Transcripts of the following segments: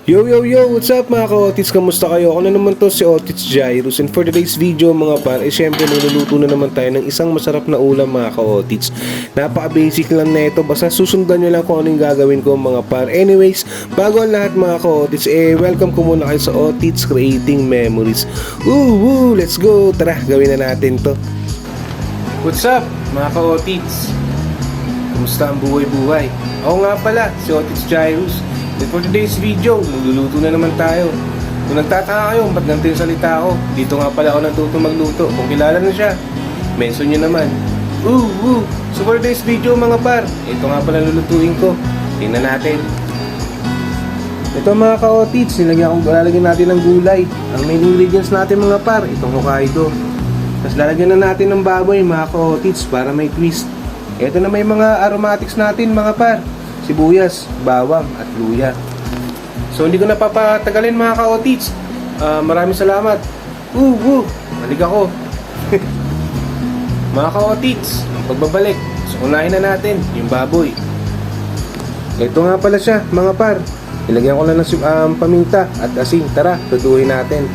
Yo yo yo, what's up mga ka-Otits? Kamusta kayo? Ako na naman to si Otits Jairus, and for today's video mga par, syempre niluluto na naman tayo ng isang masarap na ulam mga ka-Otits. Napaka-basic lang na ito, basta susundan nyo lang kung anong gagawin ko mga par. Anyways, bago ang lahat mga ka-Otits, welcome ko muna kayo sa Otits Creating Memories. Woo! Let's go! Tara, gawin na natin to. What's up mga ka-Otits? Kumusta ang buhay-buhay? Ako nga pala, si Otits Jairus. And for today's video, magluluto na naman tayo. Kung nagtataka kayo, ba't ganito yung salita ko? Dito nga pala ako natutong magluto. Kung kilala na siya, mention nyo naman. So for today's video mga par, ito nga pala lulutuin ko. Tingnan natin. Ito mga ka-Otits, lalagyan natin ng gulay. Ang main ingredients natin mga par, itong Hokkaido. Tapos lalagyan na natin ng baboy mga ka-Otits para may twist. Ito na may mga aromatics natin mga par. Sibuyas, bawang at luya. So hindi ko na papatagalin mga ka-Otits. Maraming salamat. Balik ako. Mga ka-Otits, ang pagbabalik. So unahin na natin yung baboy. Ito nga pala siya mga par. Ilagyan ko lang ng paminta at asin. Tara, lutuin natin.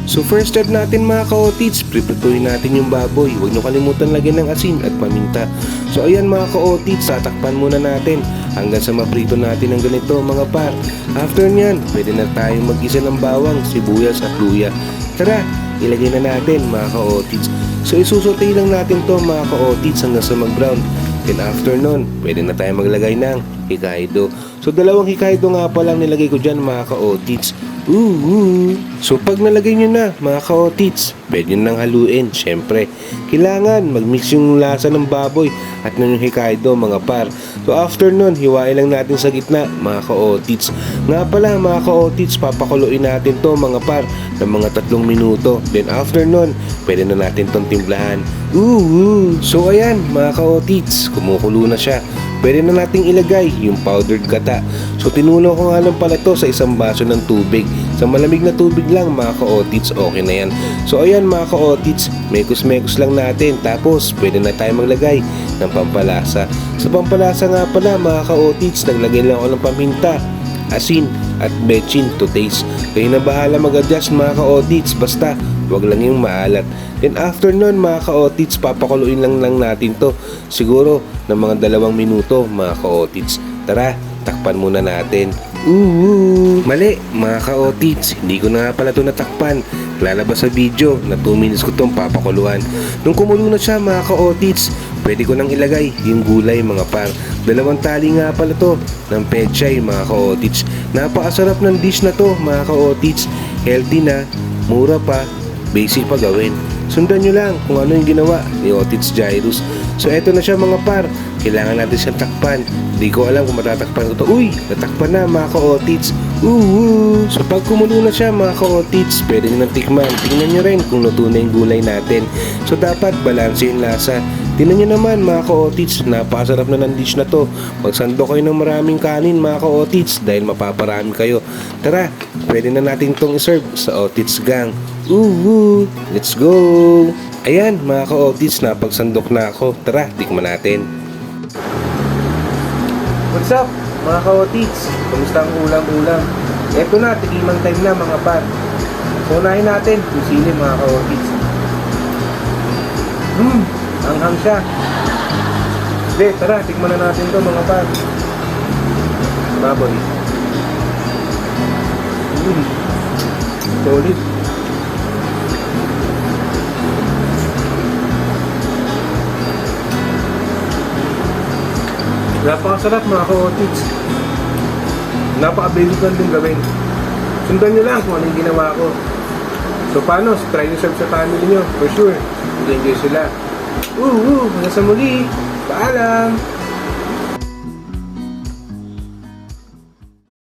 So first step natin mga ka-Otits, prepituhin natin yung baboy. Huwag nyo kalimutan lagyan ng asin at paminta. So ayan mga ka-Otits, tatakpan muna natin hanggang sa maprito natin ng ganito mga par. After nyan, pwede na tayong mag-isa ng bawang, sibuyas at luya. Tara, ilagay na natin mga ka-Otits. So isusutay lang natin to mga ka-Otits hanggang sa mag-brown. Then after nun, pwede na tayong maglagay ng Hokkaido. So dalawang Hokkaido nga pa lang nilagay ko dyan mga ka-Otits. So pag nalagay nyo na mga ka-Otits, pwede nyo nang haluin. Syempre, kailangan mag-mix yung lasa ng baboy at ng Hokkaido mga par. So after nun, hiwain lang natin sa gitna mga ka-Otits. Nga pala mga ka-Otits, papakuluin natin to mga par ng mga 3 minuto. Then after nun, pwede na natin tong timplahan. So ayan mga ka-Otits, kumukulo na siya. Pwede na nating ilagay yung powdered gata. So tinulo ko nga lang pala to sa isang baso ng tubig. Sa malamig na tubig lang mga ka-Otits, okay na yan. So ayan mga ka-Otits, mekos-mekos lang natin. Tapos pwede na tayo maglagay ng pampalasa. Sa pampalasa nga pala mga ka-Otits, naglagay lang ako ng paminta, asin at bechin to taste. Kayo na bahala mag-adjust mga ka-Otits, basta wag lang yung maalat. Then after nun mga ka-Otits, papakuluin lang natin to siguro ng mga 2 minuto mga ka-Otits. Tara, takpan muna natin. Mali mga ka-Otits, hindi ko na nga pala ito natakpan. Lalabas sa video na 2 minutes ko itong papakuluan. Nung kumulo na siya mga ka-Otits, pwede ko nang ilagay yung gulay mga par. 2 tali nga pala to ng pechay mga ka-Otits. Napakasarap ng dish na to mga ka-Otits. Healthy na, mura pa, basic pa gawin. Sundan nyo lang kung ano yung ginawa ni Otits Jairus. So eto na siya mga par. Kailangan natin siyang takpan. Hindi ko alam kung matatakpan ko to. Natakpan na mga ka-Otits. So pag kumulo na siya mga ka-Otits, pwede nyo nang tikman. Tingnan nyo rin kung luto na yung gulay natin. So dapat balanse yung lasa. Tingnan nyo naman mga ka-Otits, napakasarap na ng dish na to. Magsando kayo ng maraming kanin mga ka-Otits dahil mapaparami kayo. Tara, pwede na natin tong iserve sa Otits Gang. Let's go! Ayan mga ka-Otits, napagsandok na ako. Tara, tikman natin. What's up mga ka-Otits? Kamusta ang ulam-ulam? Eto na, tikiman time na mga par. So unahin natin yung sili mga ka-Otits. Hanghang siya. Hindi, tara, tikman na natin to mga par. Baboy. Solid. Napakasarap mga ka-Otits. Napaka-basic lang din gawin. Sundan nyo lang kung ano yung ginawa ko. So paano? Try nyo serve sa family nyo. For sure, mag-enjoy sila. Hanggang sa muli. Paalam!